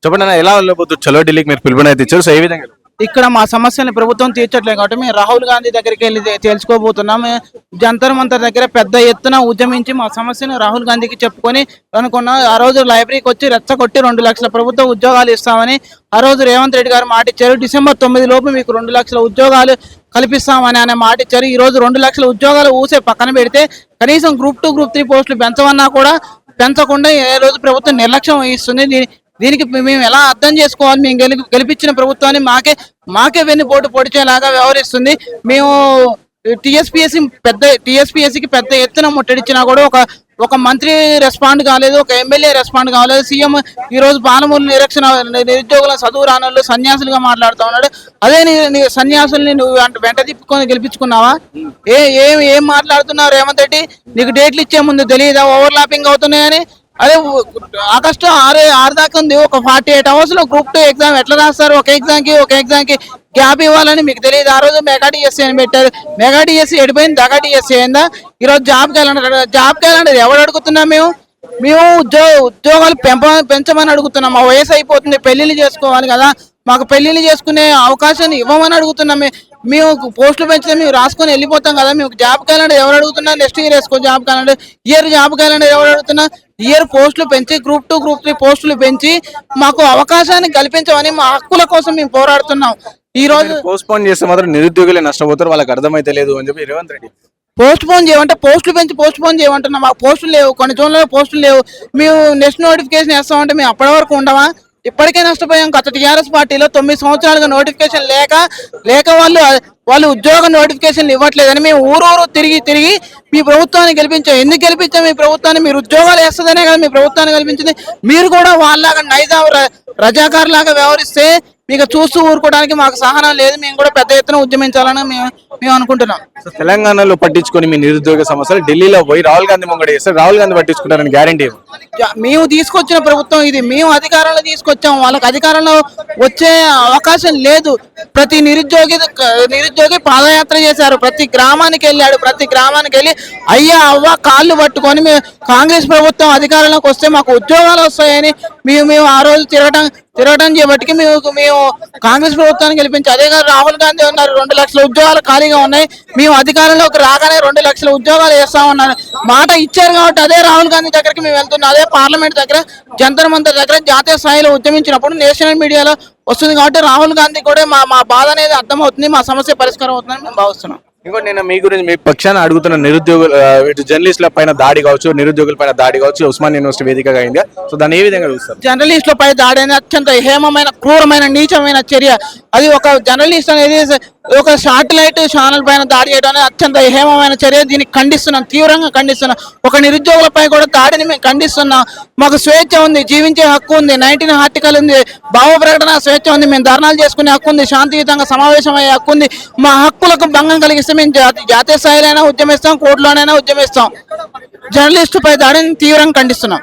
చెప్పండి అన్న, ఎలా వెళ్ళబోతుంది చలో ఢిల్లీకి మీరు పిలుపునైతే ఇచ్చారు. సో ఏ విధంగా ఇక్కడ మా సమస్యని ప్రభుత్వం తీర్చట్లేదు కాబట్టి మేము రాహుల్ గాంధీ దగ్గరికి వెళ్ళి తెలుసుకోబోతున్నాం. జంతర్ మంతర్ దగ్గర పెద్ద ఎత్తున ఉద్యమించి మా సమస్యను రాహుల్ గాంధీకి చెప్పుకొని అనుకున్నాం. ఆ రోజు లైబ్రరీకి వచ్చి రెచ్చగొట్టి 2 లక్షల ప్రభుత్వ ఉద్యోగాలు ఇస్తామని ఆ రోజు రేవంత్ రెడ్డి గారు మాట ఇచ్చారు. డిసెంబర్ 9 లోపు మీకు 2 లక్షల ఉద్యోగాలు కల్పిస్తామని ఆయన మాట ఇచ్చారు. ఈ రోజు 2 లక్షల ఉద్యోగాలు ఊసే పక్కన పెడితే కనీసం గ్రూప్ 2, గ్రూప్ 3 పోస్టులు పెంచమన్నా కూడా పెంచకుండా ఏ రోజు ప్రభుత్వం నిర్లక్ష్యం వహిస్తుంది. దీనికి మేము ఎలా అర్థం చేసుకోవాలి? మేము గెలిపించిన ప్రభుత్వాన్ని మాకే వెన్నుపోటు పొడిచేలాగా వ్యవహరిస్తుంది. మేము టీఎస్పీఎస్సీకి పెద్ద ఎత్తున ముట్టడిచ్చినా కూడా ఒక మంత్రి రెస్పాండ్ కాలేదు, ఒక ఎమ్మెల్యే రెస్పాండ్ కాలేదు. సీఎం ఈ రోజు పాలమూరు నిరుద్యోగుల చదువు రానులు సన్యాసులుగా మాట్లాడుతూ ఉన్నాడు. అదే సన్యాసుల్ని నువ్వు వెంట తిప్పుకొని గెలిపించుకున్నావా? ఏం మాట్లాడుతున్నావు రేవంత్ రెడ్డి? నీకు డేట్లు ఇచ్చే ముందు తెలియదా ఓవర్లాపింగ్ అవుతున్నాయని? అదే ఆగస్టు 6 దాకా ఉంది. ఒక 48 hours లో గ్రూప్ 2 ఎగ్జామ్ ఎట్లా రాస్తారు? ఒక ఎగ్జామ్ కి గ్యాప్ ఇవ్వాలని మీకు తెలియదు. ఆ రోజు మెగా డిఎస్సీ అని పెట్టారు. మెగా డిఎస్సీ ఎడిపోయింది, దగా డిఎస్సీ అయిందా? ఈరోజు జాబ్ క్యాలెండర్ ఎవరు అడుగుతున్నాం? మేము ఉద్యోగాలు పెంచమని అడుగుతున్నాం. మా వయసు అయిపోతుంది, పెళ్లిళ్ళు చేసుకోవాలి కదా, మాకు పెళ్లిళ్ళు చేసుకునే అవకాశాన్ని ఇవ్వమని అడుగుతున్నాం. మేము పోస్టులు పెంచితే మేము రాసుకొని వెళ్ళిపోతాం కదా. మేము జాబ్ క్యాలెండర్ ఎవరు అడుగుతున్నా? నెక్స్ట్ ఇయర్ వేసుకో జాబ్ క్యాలెండర్. జాబ్ క్యాలెండర్ ఎవరు అడుగుతున్నా? పోస్టులు పెంచి గ్రూప్ 2, గ్రూప్ 3 పోస్టులు పెంచి మాకు అవకాశాన్ని కల్పించమని మా హక్కుల కోసం మేము పోరాడుతున్నాం. ఈ రోజు పోస్ట్పోన్ చేస్తే మాత్రం నిరుద్యోగులే నష్టపోతారు, వాళ్ళకి అర్థమైతే లేదు అని చెప్పి రేవంత్ రెడ్డి. పోస్ట్పోన్ చేయమంటే పోస్ట్పోన్ చేయమంటున్నాం. మాకు పోస్టులు లేవు, కొన్ని జోన్లలో పోస్టులు లేవు. మేము నెక్స్ట్ నోటిఫికేషన్ వేస్తామంటే మేము అప్పటి వరకు ఉండవా? ఇప్పటికే నష్టపోయాం. గత టీఆర్ఎస్ పార్టీలో 9 సంవత్సరాలుగా నోటిఫికేషన్ లేక వాళ్ళు ఉద్యోగ నోటిఫికేషన్లు ఇవ్వట్లేదని మేము ఊరూరు తిరిగి మీ ప్రభుత్వాన్ని గెలిపించాం. ఎందుకు గెలిపించాం మీ ప్రభుత్వాన్ని? మీరు ఉద్యోగాలు వేస్తుందనే కదా మీ ప్రభుత్వాన్ని గెలిపించింది. మీరు కూడా వాళ్ళలాగా నైజాం రజాకార్ లాగా వ్యవహరిస్తే మీకు చూస్తూ ఊరుకోవడానికి మాకు సహనం లేదు. మేము కూడా పెద్ద ఎత్తున ఉద్యమించాలని మేము అనుకుంటున్నాం. తెలంగాణలో పట్టించుకొని మీ నిరుద్యోగ సమస్యలు ఢిల్లీలో పోయి రాహుల్ గాంధీ ముంగడ చేస్తారు, రాహుల్ గాంధీ పట్టించుకుంటారని గ్యారంటీ? మేము తీసుకొచ్చిన ప్రభుత్వం ఇది. మేము అధికారంలో తీసుకొచ్చాం, వాళ్ళకి అధికారంలో వచ్చే అవకాశం లేదు. ప్రతి నిరుద్యోగి పాదయాత్ర చేశారు, ప్రతి గ్రామానికి వెళ్ళి అయ్యా అవ్వ కాళ్ళు పట్టుకొని మేము కాంగ్రెస్ ప్రభుత్వం అధికారంలోకి వస్తే మాకు ఉద్యోగాలు వస్తాయని మేము ఆ రోజు తిరగడం చేయబట్టి మేము కాంగ్రెస్ ప్రభుత్వాన్ని గెలిపించి, అదే కాదు రాహుల్ గాంధీ ఉన్నారు 2 లక్షల ఉద్యోగాలు ఖాళీగా ఉన్నాయి, మేము అధికారంలోకి రాగానే 2 లక్షల ఉద్యోగాలు వేస్తామన్నారు. మాట ఇచ్చారు కాబట్టి అదే రాహుల్ గాంధీ దగ్గరికి మేము వెళ్తున్నాం. అదే పార్లమెంట్ దగ్గర, జంతర్ మంతర్ దగ్గర జాతీయ స్థాయిలో ఉద్యమించినప్పుడు నేషనల్ మీడియాలో వస్తుంది కాబట్టి రాహుల్ గాంధీ కూడా మా బాధ అనేది అర్థమవుతుంది, మా సమస్య పరిష్కారం అవుతుందని మేము భావిస్తున్నాం. ఇంకోటి నేను మీ గురించి మీ పక్షాన అడుగుతున్న నిరుద్యోగులు ఇటు జర్నలిస్టుల పైన దాడి కావచ్చు, నిరుద్యోగుల పైన దాడి కావచ్చు, ఉస్మాన్ యూనివర్సిటీ వేదికగా అయింది. సో దాన్ని ఏ విధంగా చూస్తారు? జర్నలిస్టుల పై దాడి అనేది అత్యంత హేమమైన, క్రూరమైన, నీచమైన చర్య. అది ఒక జర్నలిస్ట్ అనేది ఒక శాటిలైట్ ఛానల్ పైన దాడి చేయడం అనేది అత్యంత హేమమైన చర్య. దీన్ని ఖండిస్తున్నాం, తీవ్రంగా ఖండిస్తున్నాం. ఒక నిరుద్యోగులపై కూడా దాడిని మేము ఖండిస్తున్నాం. మాకు స్వేచ్ఛ ఉంది, జీవించే హక్కు ఉంది, 19 ఆర్టికల్ ఉంది, భావ ప్రకటన స్వేచ్ఛ ఉంది, మేము ధర్నాలు చేసుకునే హక్కు ఉంది, శాంతియుతంగా సమావేశం అయ్యే హక్కు ఉంది. మా హక్కులకు భంగం కలిగిస్తే మేము జాతీయ స్థాయిలోనైనా ఉద్యమిస్తాం, కోర్టులోనైనా ఉద్యమిస్తాం. జర్నలిస్టు పై దాడిని తీవ్రంగా ఖండిస్తున్నాం.